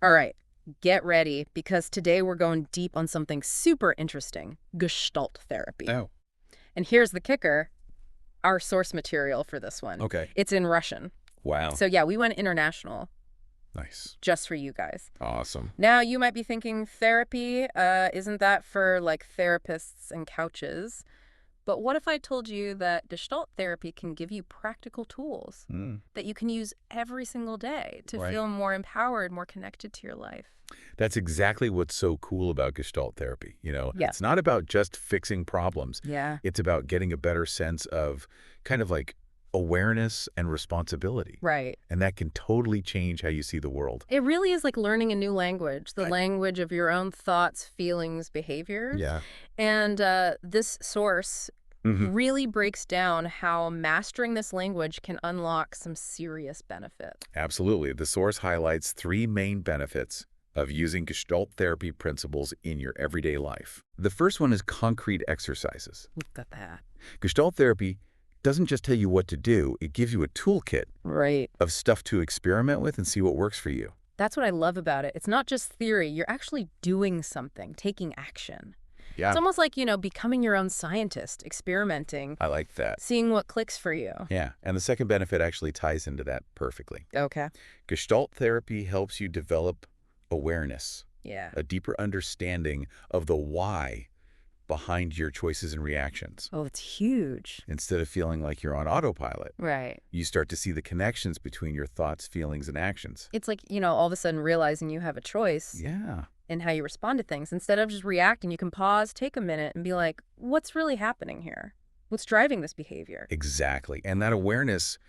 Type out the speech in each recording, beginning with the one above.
All right, get ready, because today we're going deep on something super interesting, Gestalt therapy. Oh, And here's the kicker, our source material for this one. okay. It's in Russian. Wow. So yeah, we went international Nice. just for you guys. Awesome. Now, you might be thinking, therapy, isn't that for, like, therapists and couches? But what if I told you that Gestalt therapy can give you practical tools Mm, that you can use every single day to right. feel more empowered, more connected to your life? That's exactly what's so cool about Gestalt therapy. Yeah. It's not about just fixing problems. Yeah. It's about getting a better sense of kind of like awareness and responsibility. Right. And that can totally change how you see the world. It really is like learning a new language, the Right. language of your own thoughts, feelings, behaviors. Yeah. And this source Hmm. really breaks down how mastering this language can unlock some serious benefit. Absolutely. The source highlights three main benefits of using Gestalt therapy principles in your everyday life. The first one is concrete exercises. Look at that. Gestalt therapy doesn't just tell you what to do, it gives you a toolkit Right. of stuff to experiment with and see what works for you. That's what I love about it. It's not just theory. You're actually doing something, taking action. Yeah, It's almost like, becoming your own scientist, experimenting, I like that. seeing what clicks for you. Yeah, and the second benefit actually ties into that perfectly. Okay. Gestalt therapy helps you develop awareness, Yeah. a deeper understanding of the why behind your choices and reactions. Oh, it's huge. Instead of feeling like you're on autopilot, Right. you start to see the connections between your thoughts, feelings, and actions. It's like, all of a sudden realizing you have a choice Yeah, in how you respond to things. Instead of just reacting, you can pause, take a minute, and be like, what's really happening here? What's driving this behavior? exactly. And that awareness,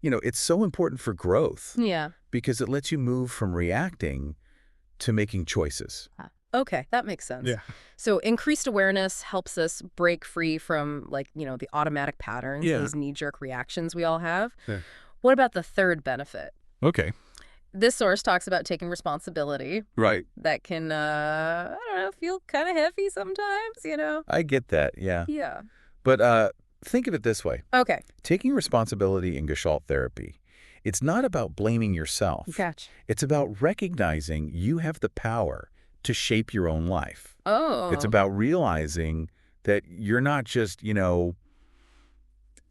it's so important for growth Yeah. because it lets you move from reacting to making choices. Okay, that makes sense. So increased awareness helps us break free from, like, the automatic patterns, Yeah. those knee-jerk reactions we all have. Yeah. What about the third benefit? Okay. This source talks about taking responsibility. Right. That can, I don't know, feel kind of heavy sometimes. I get that, yeah. Yeah. But think of it this way. Okay. Taking responsibility in Gestalt therapy, it's not about blaming yourself. Gotcha. It's about recognizing you have the power to shape your own life. Oh. It's about realizing that you're not just,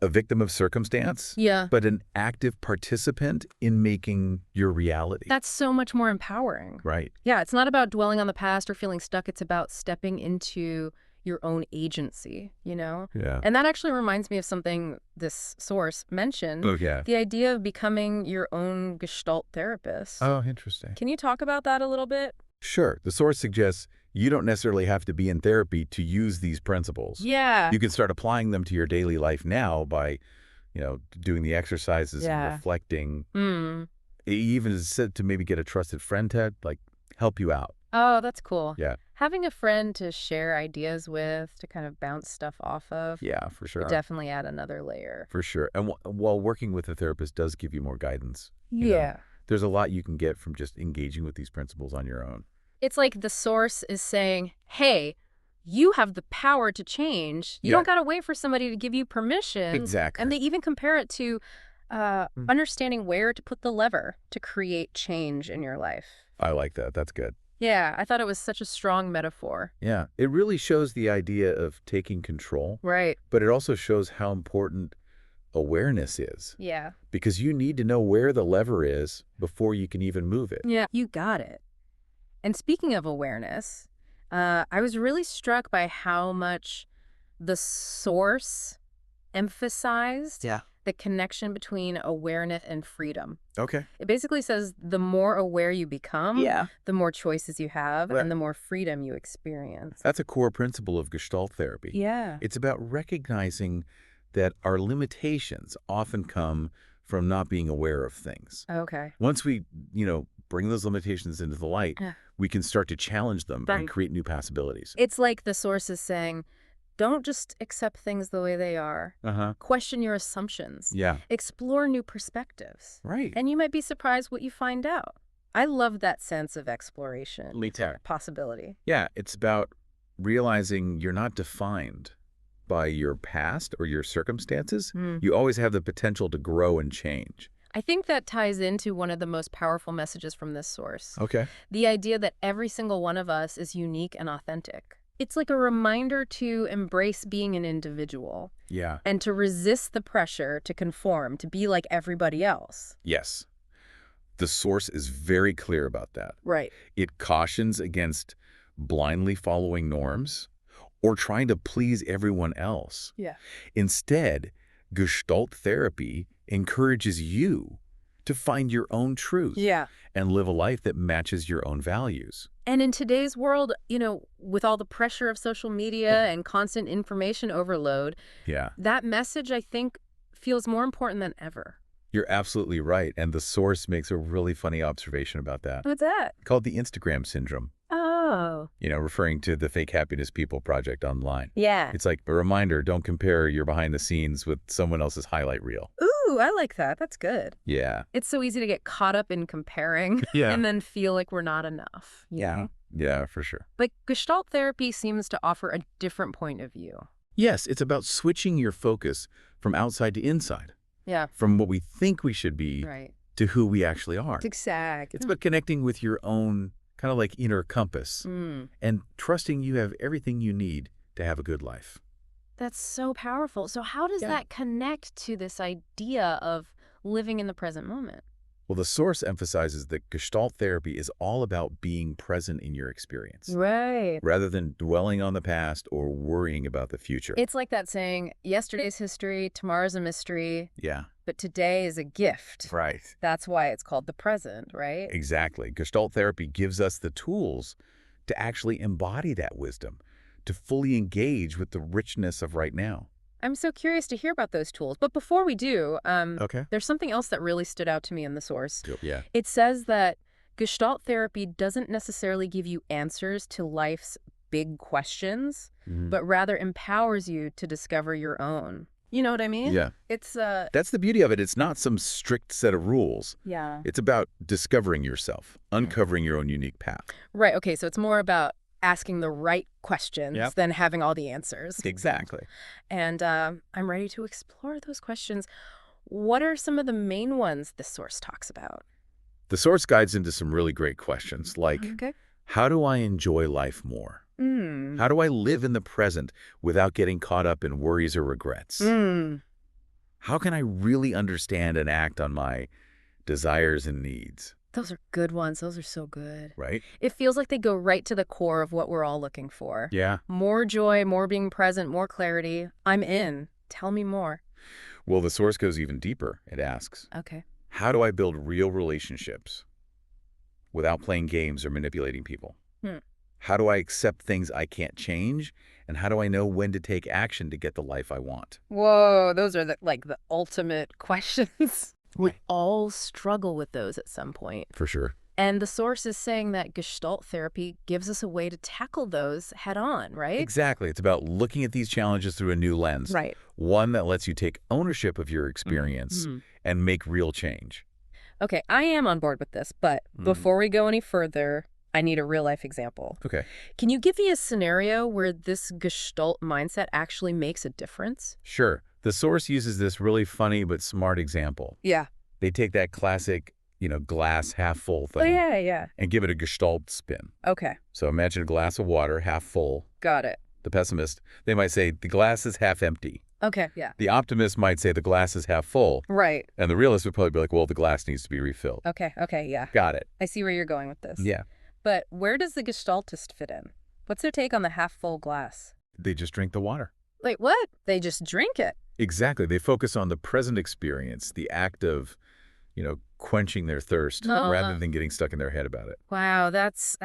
a victim of circumstance, Yeah. but an active participant in making your reality. That's so much more empowering. Right. Yeah, it's not about dwelling on the past or feeling stuck. It's about stepping into your own agency. Yeah. And that actually reminds me of something this source mentioned, Oh, yeah. the idea of becoming your own Gestalt therapist. Oh, interesting. Can you talk about that a little bit? Sure. The source suggests you don't necessarily have to be in therapy to use these principles. Yeah. You can start applying them to your daily life now by, doing the exercises and Yeah. reflecting. Mm. It even is said to maybe get a trusted friend to, help you out. Oh, that's cool. Yeah. Having a friend to share ideas with, to kind of bounce stuff off of, Yeah, for sure. would definitely add another layer. For sure. And while working with a therapist does give you more guidance, you know, Yeah. there's a lot you can get from just engaging with these principles on your own. It's like the source is saying, hey, you have the power to change. You Yeah. don't got to wait for somebody to give you permission. Exactly. And they even compare it to understanding where to put the lever to create change in your life. I like that. That's good. Yeah, I thought it was such a strong metaphor. Yeah. It really shows the idea of taking control, Right. but it also shows how important awareness is, Yeah. because you need to know where the lever is before you can even move it. Yeah. You got it. And speaking of awareness, I was really struck by how much the source emphasized the connection between awareness and freedom. Okay. It basically says the more aware you become, the more choices you have, Right. and the more freedom you experience. That's a core principle of Gestalt therapy. Yeah. It's about recognizing that our limitations often come from not being aware of things. Okay. Once we, bring those limitations into the light, Yeah. we can start to challenge them Right. and create new possibilities. It's like the source is saying, don't just accept things the way they are. Uh-huh. Question your assumptions. Yeah. Explore new perspectives. Right. And you might be surprised what you find out. I love that sense of exploration, Later. possibility. Yeah, it's about realizing you're not defined by your past or your circumstances. Mm. You always have the potential to grow and change. I think that ties into one of the most powerful messages from this source. Okay. The idea that every single one of us is unique and authentic. It's like a reminder to embrace being an individual. Yeah. And to resist the pressure to conform, to be like everybody else. Yes. The source is very clear about that. Right. It cautions against blindly following norms or trying to please everyone else. Yeah. Instead, Gestalt therapy encourages you to find your own truth and live a life that matches your own values. And in today's world, with all the pressure of social media and constant information overload, that message, I think, feels more important than ever. You're absolutely right. And the source makes a really funny observation about that. What's that? Called the Instagram syndrome. Oh. Referring to the Fake Happiness People project online. Yeah. It's like a reminder, don't compare your behind the scenes with someone else's highlight reel. Ooh, I like that. That's good. Yeah. It's so easy to get caught up in comparing and then feel like we're not enough. Yeah. Yeah, for sure. But Gestalt therapy seems to offer a different point of view. Yes, it's about switching your focus from outside to inside. Yeah. From what we think we should be to who we actually are. Exactly. It's about connecting with your own kind of like inner compass and trusting you have everything you need to have a good life. That's so powerful. So how does that connect to this idea of living in the present moment? Well, the source emphasizes that Gestalt therapy is all about being present in your experience. Right. Rather than dwelling on the past or worrying about the future. It's like that saying, yesterday's history, tomorrow's a mystery. Yeah. But today is a gift. Right. That's why it's called the present, right? Exactly. Gestalt therapy gives us the tools to actually embody that wisdom, to fully engage with the richness of right now. I'm so curious to hear about those tools. But before we do, there's something else that really stood out to me in the source. Yeah. It says that Gestalt therapy doesn't necessarily give you answers to life's big questions, but rather empowers you to discover your own. You know what I mean? Yeah. It's That's the beauty of it. It's not some strict set of rules. Yeah. It's about discovering yourself, uncovering your own unique path. Right. Okay. So it's more about asking the right questions than having all the answers. Exactly. And I'm ready to explore those questions. What are some of the main ones this source talks about? The source guides into some really great questions like, how do I enjoy life more? How do I live in the present without getting caught up in worries or regrets? How can I really understand and act on my desires and needs? Those are good ones. Those are so good. Right? It feels like they go right to the core of what we're all looking for. Yeah. More joy, more being present, more clarity. I'm in. Tell me more. Well, the source goes even deeper. It asks, how do I build real relationships without playing games or manipulating people? How do I accept things I can't change? And how do I know when to take action to get the life I want? Whoa, those are the ultimate questions. We all struggle with those at some point. For sure. And the source is saying that Gestalt therapy gives us a way to tackle those head on, right? Exactly. It's about looking at these challenges through a new lens. Right. One that lets you take ownership of your experience and make real change. Okay, I am on board with this, but before we go any further, I need a real-life example. Okay. Can you give me a scenario where this Gestalt mindset actually makes a difference? Sure. The source uses this really funny but smart example. Yeah. They take that classic, glass half full thing. Oh, yeah. And give it a Gestalt spin. Okay. So imagine a glass of water, half full. Got it. The pessimist, they might say the glass is half empty. Okay, yeah. The optimist might say the glass is half full. Right. And the realist would probably be like, well, the glass needs to be refilled. Okay, yeah. Got it. I see where you're going with this. Yeah. But where does the Gestaltist fit in? What's their take on the half-full glass? They just drink the water. Like what? They just drink it? Exactly. They focus on the present experience, the act of, quenching their thirst rather than getting stuck in their head about it. Wow, that's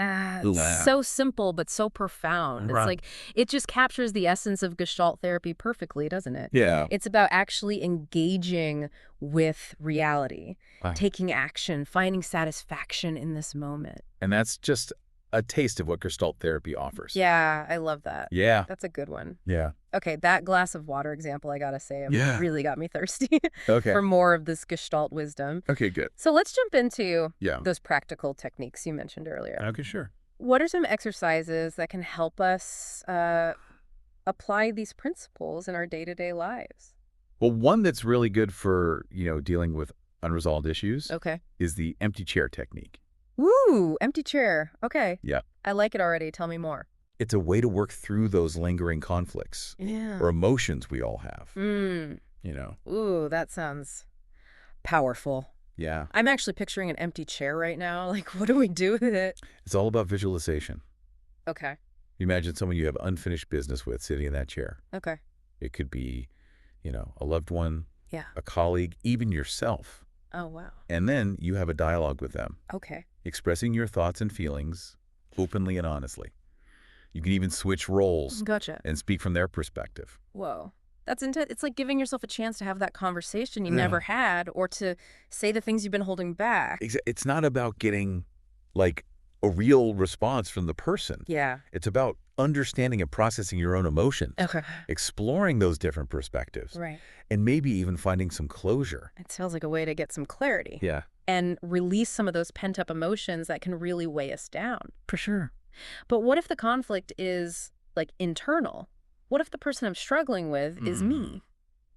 so simple but so profound. It's like it just captures the essence of Gestalt therapy perfectly, doesn't it? Yeah. It's about actually engaging with reality, taking action, finding satisfaction in this moment. And that's just a taste of what Gestalt therapy offers. Yeah, I love that. Yeah. That's a good one. Yeah. Okay, that glass of water example, I gotta say, really got me thirsty Okay. for more of this Gestalt wisdom. Okay, good. So let's jump into Yeah. those practical techniques you mentioned earlier. Okay, sure. What are some exercises that can help us apply these principles in our day-to-day lives? Well, one that's really good for, dealing with unresolved issues Okay. is the empty chair technique. Woo! Empty chair. Okay. Yeah. I like it already. Tell me more. It's a way to work through those lingering conflicts or emotions we all have. You know? Ooh, that sounds powerful. Yeah. I'm actually picturing an empty chair right now. Like, what do we do with it? It's all about visualization. Okay. You imagine someone you have unfinished business with sitting in that chair. Okay. It could be, a loved one, Yeah. a colleague, even yourself. Oh, wow. And then you have a dialogue with them, Okay. expressing your thoughts and feelings openly and honestly. You can even switch roles Gotcha. and speak from their perspective. Whoa. That's intense. It's like giving yourself a chance to have that conversation you never had or to say the things you've been holding back. It's not about getting, like, a real response from the person. Yeah. It's about understanding and processing your own emotions. Okay. Exploring those different perspectives. Right. And maybe even finding some closure. It sounds like a way to get some clarity. Yeah. And release some of those pent-up emotions that can really weigh us down. For sure. But what if the conflict is, like, internal? What if the person I'm struggling with is me?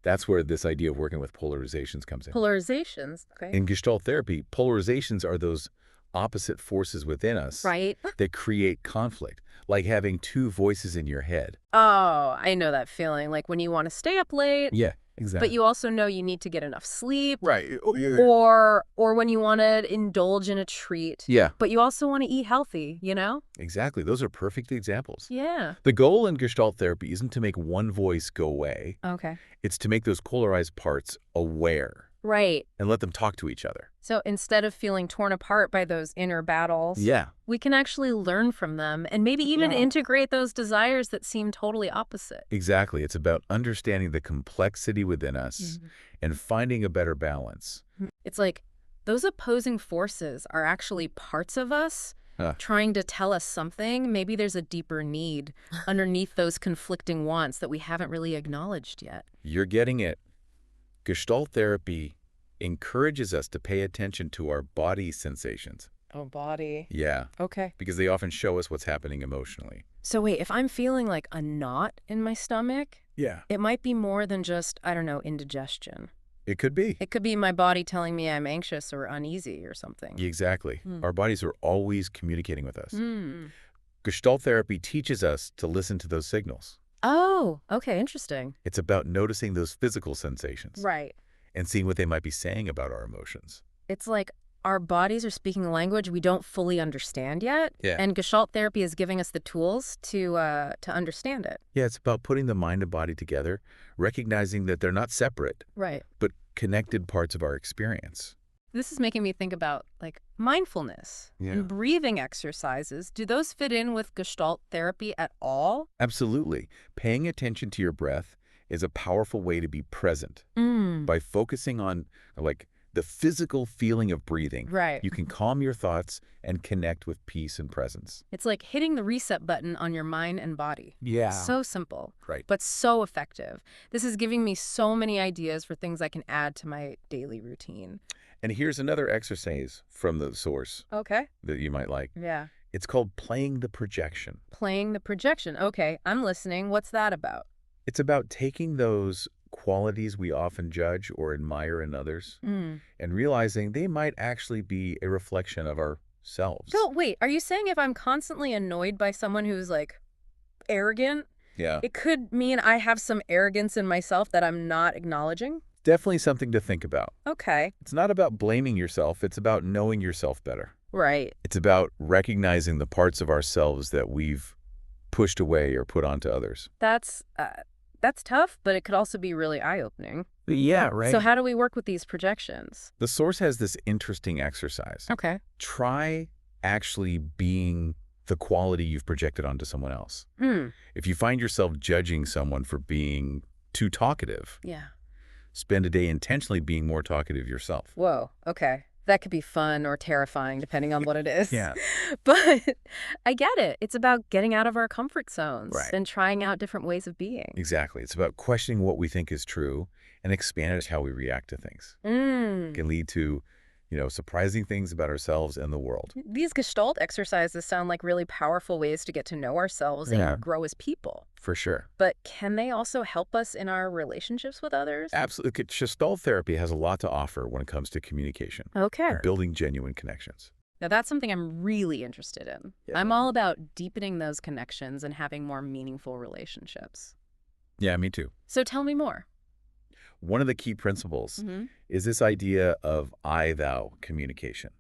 That's where this idea of working with polarizations comes in. Polarizations? Okay. In Gestalt therapy, polarizations are those opposite forces within us that create conflict, like having two voices in your head. Oh, I know that feeling. Like when you want to stay up late. Yeah, exactly. But you also know you need to get enough sleep. Right. Or when you want to indulge in a treat. Yeah. But you also want to eat healthy, you know? Exactly. Those are perfect examples. Yeah. The goal in Gestalt therapy isn't to make one voice go away. Okay. It's to make those polarized parts aware. Right. And let them talk to each other. So instead of feeling torn apart by those inner battles, we can actually learn from them and maybe even integrate those desires that seem totally opposite. Exactly. It's about understanding the complexity within us and finding a better balance. It's like those opposing forces are actually parts of us trying to tell us something. Maybe there's a deeper need underneath those conflicting wants that we haven't really acknowledged yet. You're getting it. Gestalt therapy encourages us to pay attention to our body sensations. Oh, body. Yeah. Okay. Because they often show us what's happening emotionally. So wait, if I'm feeling like a knot in my stomach, it might be more than just, I don't know, indigestion. It could be. It could be my body telling me I'm anxious or uneasy or something. Exactly. Our bodies are always communicating with us. Gestalt therapy teaches us to listen to those signals. Oh, okay, interesting. It's about noticing those physical sensations. Right. And seeing what they might be saying about our emotions. It's like our bodies are speaking a language we don't fully understand yet. Yeah. And Gestalt therapy is giving us the tools to understand it. Yeah, it's about putting the mind and body together, recognizing that they're not separate, but connected parts of our experience. This is making me think about, like, mindfulness and breathing exercises. Do those fit in with Gestalt therapy at all? Absolutely. Paying attention to your breath is a powerful way to be present. By focusing on, like, the physical feeling of breathing, you can calm your thoughts and connect with peace and presence. It's like hitting the reset button on your mind and body. Yeah. So simple, Right. but so effective. This is giving me so many ideas for things I can add to my daily routine. And here's another exercise from the source Okay. that you might like. Yeah. It's called playing the projection. Playing the projection. Okay, I'm listening. What's that about? It's about taking those qualities we often judge or admire in others and realizing they might actually be a reflection of ourselves. So wait, are you saying if I'm constantly annoyed by someone who's like arrogant, it could mean I have some arrogance in myself that I'm not acknowledging? Definitely something to think about. Okay. It's not about blaming yourself. It's about knowing yourself better. Right. It's about recognizing the parts of ourselves that we've pushed away or put onto others. That's tough, but it could also be really eye-opening. Yeah, right. So how do we work with these projections? The source has this interesting exercise. Okay. Try actually being the quality you've projected onto someone else. If you find yourself judging someone for being too talkative, spend a day intentionally being more talkative yourself. Whoa, okay. That could be fun or terrifying, depending on what it is. Yeah. But I get it. It's about getting out of our comfort zones Right. and trying out different ways of being. Exactly. It's about questioning what we think is true and expand it how we react to things. It can lead to surprising things about ourselves and the world. These Gestalt exercises sound like really powerful ways to get to know ourselves and grow as people. For sure. But can they also help us in our relationships with others? Absolutely. Gestalt therapy has a lot to offer when it comes to communication. Okay. And building genuine connections. Now, that's something I'm really interested in. Yeah. I'm all about deepening those connections and having more meaningful relationships. Yeah, me too. So tell me more. One of the key principles is this idea of I-thou communication.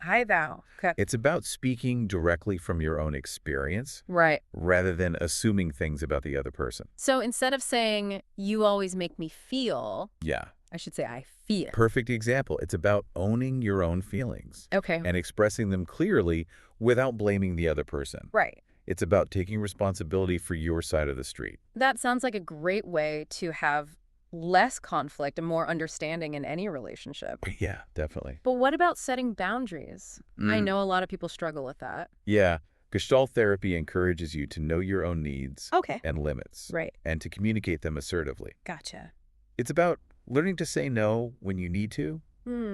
I-thou. Okay. It's about speaking directly from your own experience. Right. Rather than assuming things about the other person. So instead of saying, you always make me feel. Yeah. I should say I feel. Perfect example. It's about owning your own feelings. Okay. And expressing them clearly without blaming the other person. Right. It's about taking responsibility for your side of the street. That sounds like a great way to have less conflict and more understanding in any relationship. Yeah, definitely. But what about setting boundaries? I know a lot of people struggle with that. Yeah. Gestalt therapy encourages you to know your own needs and limits. Right. And to communicate them assertively. Gotcha. It's about learning to say no when you need to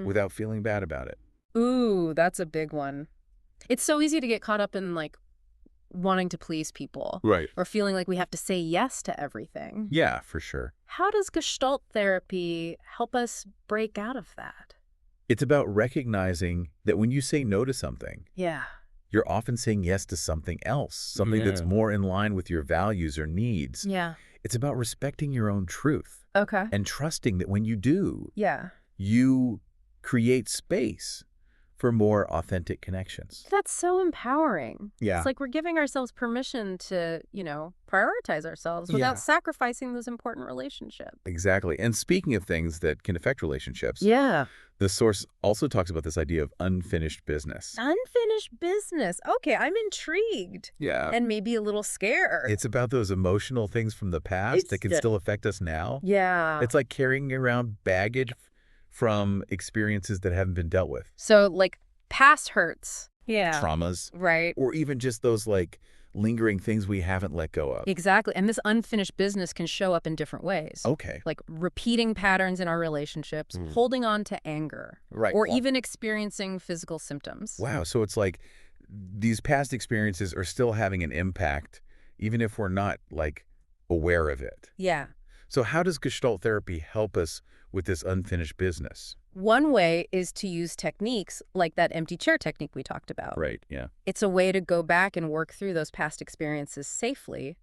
without feeling bad about it. Ooh, that's a big one. It's so easy to get caught up in, wanting to please people. Right. Or feeling like we have to say yes to everything. Yeah, for sure. How does Gestalt therapy help us break out of that? It's about recognizing that when you say no to something, you're often saying yes to something else, something that's more in line with your values or needs. Yeah. It's about respecting your own truth. Okay. And trusting that when you do, yeah, you create space for more authentic connections. That's so empowering. Yeah. It's like we're giving ourselves permission to, prioritize ourselves without sacrificing those important relationships. Exactly. And speaking of things that can affect relationships, the source also talks about this idea of unfinished business. Unfinished business. Okay, I'm intrigued. Yeah. And maybe a little scared. It's about those emotional things from the past that can still affect us now. Yeah. It's like carrying around baggage from experiences that haven't been dealt with. So, past hurts. Yeah. Traumas. Right. Or even just those, lingering things we haven't let go of. Exactly. And this unfinished business can show up in different ways. Okay. Like repeating patterns in our relationships, holding on to anger. Right. Or even experiencing physical symptoms. Wow. So it's like these past experiences are still having an impact, even if we're not, aware of it. Yeah. So how does Gestalt therapy help us with this unfinished business? One way is to use techniques like that empty chair technique we talked about. Right, yeah. It's a way to go back and work through those past experiences safely.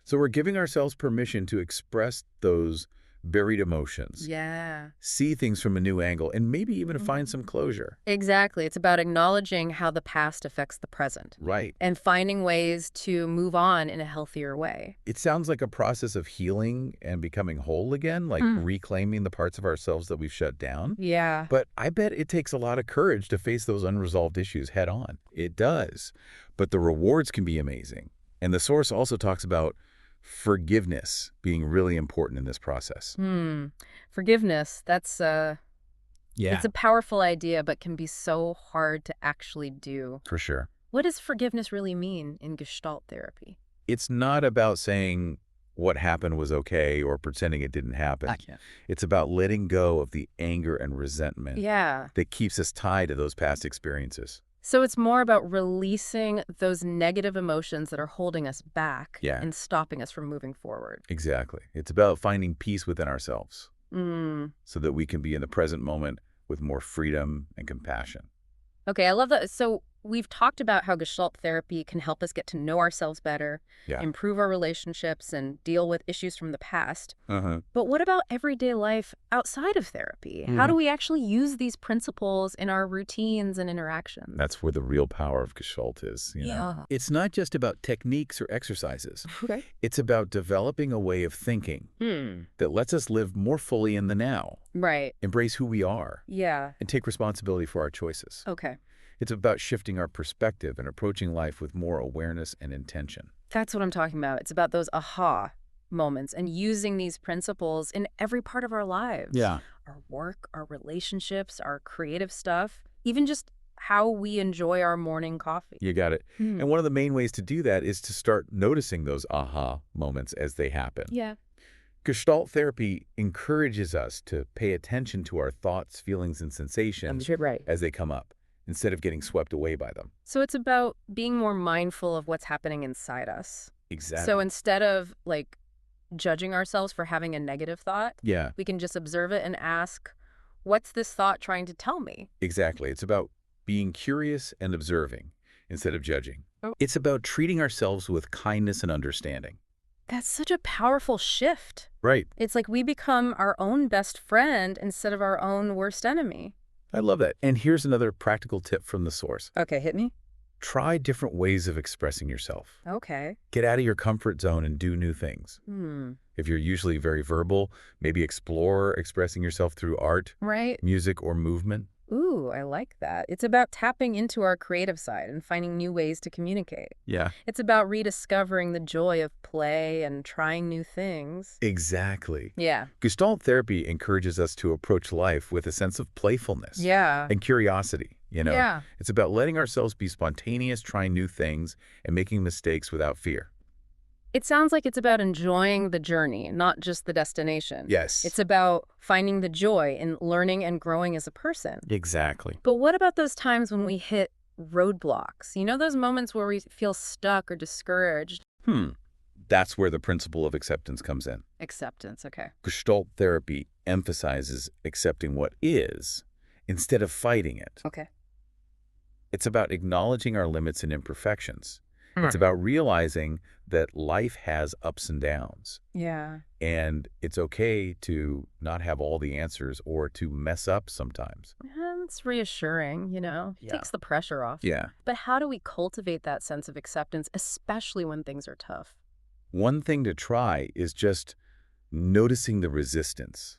So we're giving ourselves permission to express those buried emotions. Yeah. See things from a new angle, and maybe even find some closure. Exactly. It's about acknowledging how the past affects the present. Right. And finding ways to move on in a healthier way. It sounds like a process of healing and becoming whole again, like reclaiming the parts of ourselves that we've shut down. Yeah. But I bet it takes a lot of courage to face those unresolved issues head on. It does. But the rewards can be amazing. And the source also talks about forgiveness being really important in this process. Forgiveness, that's it's a powerful idea, but can be so hard to actually do. For sure. What does forgiveness really mean in Gestalt therapy? It's not about saying what happened was okay or pretending it didn't happen. It's about letting go of the anger and resentment that keeps us tied to those past experiences. So it's more about releasing those negative emotions that are holding us back and stopping us from moving forward. Exactly. It's about finding peace within ourselves so that we can be in the present moment with more freedom and compassion. Okay, I love that. So we've talked about how Gestalt therapy can help us get to know ourselves better, improve our relationships, and deal with issues from the past. But what about everyday life outside of therapy? How do we actually use these principles in our routines and interactions? That's where the real power of Gestalt is. You know? It's not just about techniques or exercises. It's about developing a way of thinking that lets us live more fully in the now. Right. Embrace who we are. Yeah. And take responsibility for our choices. Okay. It's about shifting our perspective and approaching life with more awareness and intention. That's what I'm talking about. It's about those aha moments and using these principles in every part of our lives. Yeah. Our work, our relationships, our creative stuff, even just how we enjoy our morning coffee. You got it. And one of the main ways to do that is to start noticing those aha moments as they happen. Yeah. Gestalt therapy encourages us to pay attention to our thoughts, feelings, and sensations Right. as they come up, instead of getting swept away by them. So it's about being more mindful of what's happening inside us. Exactly. So instead of, like, judging ourselves for having a negative thought, Yeah, we can just observe it and ask, what's this thought trying to tell me? exactly. It's about being curious and observing instead of judging. Oh. It's about treating ourselves with kindness and understanding. That's such a powerful shift. Right. It's like we become our own best friend instead of our own worst enemy. I love that. And here's another practical tip from the source. Okay, hit me. Try different ways of expressing yourself. Okay. Get out of your comfort zone and do new things. If you're usually very verbal, maybe explore expressing yourself through art, Right. music, or movement. Ooh, I like that. It's about tapping into our creative side and finding new ways to communicate. Yeah. It's about rediscovering the joy of play and trying new things. Exactly. Yeah. Gestalt therapy encourages us to approach life with a sense of playfulness Yeah. and curiosity. Yeah. It's about letting ourselves be spontaneous, trying new things, and making mistakes without fear. It sounds like it's about enjoying the journey, not just the destination. Yes. It's about finding the joy in learning and growing as a person. Exactly. But what about those times when we hit roadblocks? You know, those moments where we feel stuck or discouraged? That's where the principle of acceptance comes in. Acceptance, okay. Gestalt therapy emphasizes accepting what is instead of fighting it. Okay. It's about acknowledging our limits and imperfections. It's about realizing that life has ups and downs. Yeah. And it's okay to not have all the answers or to mess up sometimes. It's reassuring, you know? Yeah. Takes the pressure off. Yeah. But how do we cultivate that sense of acceptance, especially when things are tough? One thing to try is just noticing the resistance.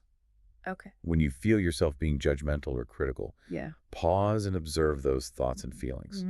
Okay. When you feel yourself being judgmental or critical, Yeah. pause and observe those thoughts and feelings.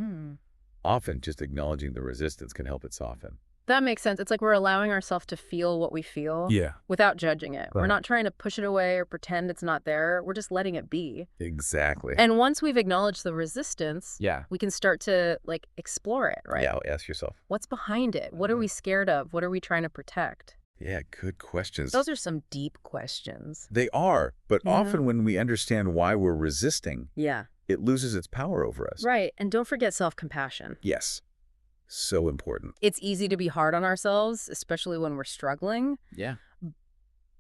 Often, just acknowledging the resistance can help it soften. That makes sense. It's like we're allowing ourselves to feel what we feel without judging it. We're Right. not trying to push it away or pretend it's not there. We're just letting it be. Exactly. And once we've acknowledged the resistance, we can start to, like, explore it, right? Yeah, ask yourself. What's behind it? What are we scared of? What are we trying to protect? Yeah, good questions. Those are some deep questions. They are, but Yeah. often when we understand why we're resisting, Yeah. it loses its power over us. Right. And don't forget self-compassion. Yes. So important. It's easy to be hard on ourselves, especially when we're struggling. Yeah.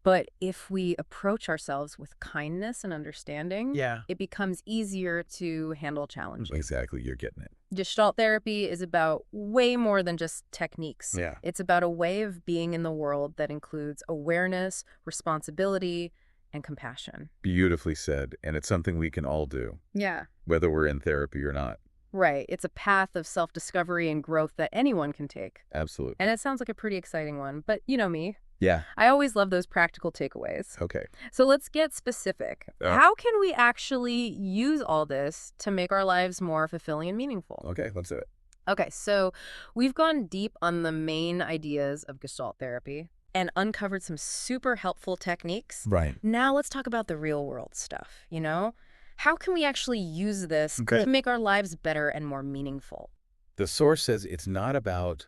But if we approach ourselves with kindness and understanding, it becomes easier to handle challenges. Exactly. You're getting it. Gestalt therapy is about way more than just techniques. Yeah. It's about a way of being in the world that includes awareness, responsibility, and compassion. Beautifully said. And it's something we can all do, Yeah. whether we're in therapy or not. Right. It's a path of self-discovery and growth that anyone can take. Absolutely. And it sounds like a pretty exciting one. But you know me. Yeah. I always love those practical takeaways. Okay. So let's get specific. How can we actually use all this to make our lives more fulfilling and meaningful? Okay, let's do it. Okay, so we've gone deep on the main ideas of Gestalt therapy and uncovered some super helpful techniques. Right. Now let's talk about the real world stuff, you know? How can we actually use this to make our lives better and more meaningful? The source says it's not about,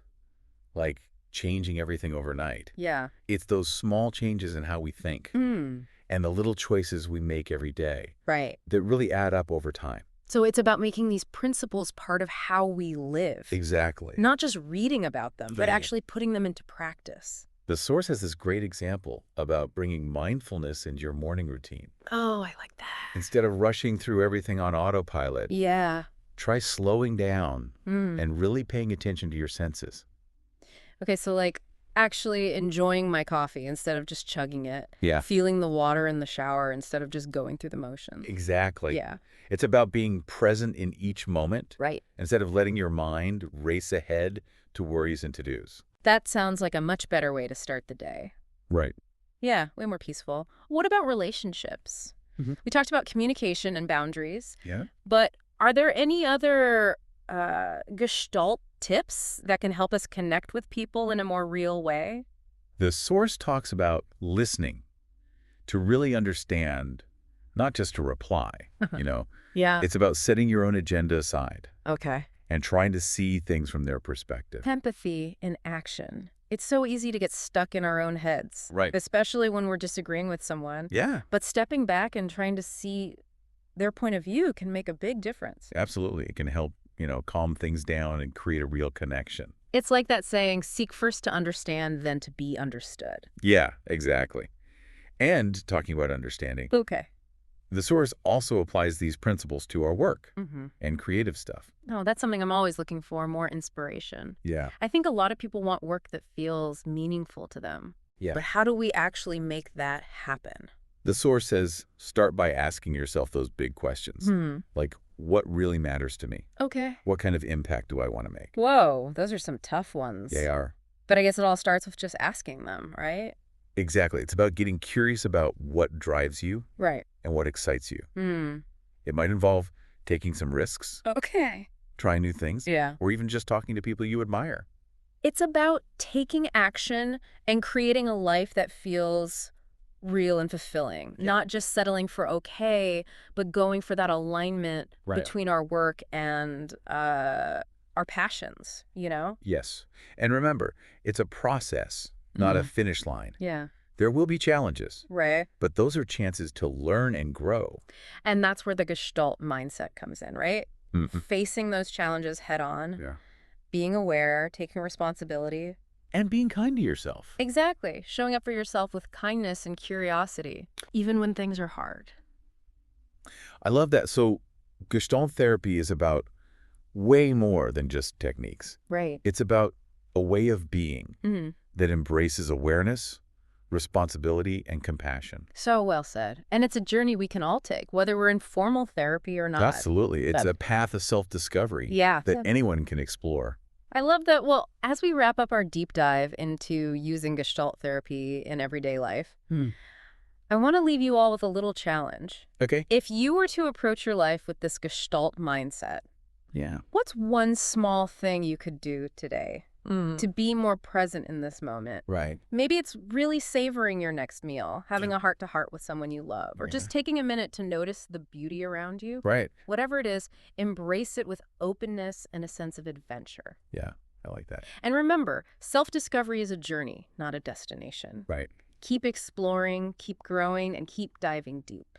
like, changing everything overnight. Yeah. It's those small changes in how we think and the little choices we make every day Right. that really add up over time. So it's about making these principles part of how we live. Exactly. Not just reading about them, but Right. actually putting them into practice. The source has this great example about bringing mindfulness into your morning routine. Oh, I like that. Instead of rushing through everything on autopilot, Yeah. try slowing down and really paying attention to your senses. Okay, so like actually enjoying my coffee instead of just chugging it. Yeah. Feeling the water in the shower instead of just going through the motions. Exactly. Yeah. It's about being present in each moment Right. instead of letting your mind race ahead to worries and to-dos. That sounds like a much better way to start the day. Right. Yeah, way more peaceful. What about relationships? We talked about communication and boundaries, Yeah. but are there any other Gestalt tips that can help us connect with people in a more real way? The source talks about listening to really understand, not just to reply, you know. Yeah. It's about setting your own agenda aside Okay. and trying to see things from their perspective. Empathy in action. It's so easy to get stuck in our own heads. Right. Especially when we're disagreeing with someone. Yeah. But stepping back and trying to see their point of view can make a big difference. Absolutely. It can help, calm things down and create a real connection. It's like that saying, seek first to understand, then to be understood. Yeah, exactly. And talking about understanding. Okay. The Source also applies these principles to our work and creative stuff. Oh, that's something I'm always looking for, more inspiration. Yeah. I think a lot of people want work that feels meaningful to them. Yeah. But how do we actually make that happen? The Source says, start by asking yourself those big questions. Like, what really matters to me? Okay. What kind of impact do I want to make? Whoa, those are some tough ones. They are. But I guess it all starts with just asking them, right? Exactly. It's about getting curious about what drives you. Right. And what excites you. It might involve taking some risks. Okay. Trying new things. Yeah. Or even just talking to people you admire. It's about taking action and creating a life that feels real and fulfilling, not just settling for okay, but going for that alignment between our work and our passions, Yes. And remember, it's a process, not a finish line. Yeah. There will be challenges. Right. But those are chances to learn and grow. And that's where the Gestalt mindset comes in, right? Facing those challenges head on, being aware, taking responsibility. And being kind to yourself. Exactly. Showing up for yourself with kindness and curiosity, even when things are hard. I love that. So Gestalt therapy is about way more than just techniques. Right. It's about a way of being that embraces awareness, responsibility, and compassion. So well said. And it's a journey we can all take, whether we're in formal therapy or not. Absolutely. It's a path of self-discovery that anyone can explore. I love that. Well, as we wrap up our deep dive into using Gestalt therapy in everyday life, I want to leave you all with a little challenge. Okay. If you were to approach your life with this Gestalt mindset, what's one small thing you could do today to be more present in this moment? Right. Maybe it's really savoring your next meal, having a heart-to-heart with someone you love, or just taking a minute to notice the beauty around you. Right. Whatever it is, embrace it with openness and a sense of adventure. Yeah, I like that. And remember, self-discovery is a journey, not a destination. Right. Keep exploring, keep growing, and keep diving deep.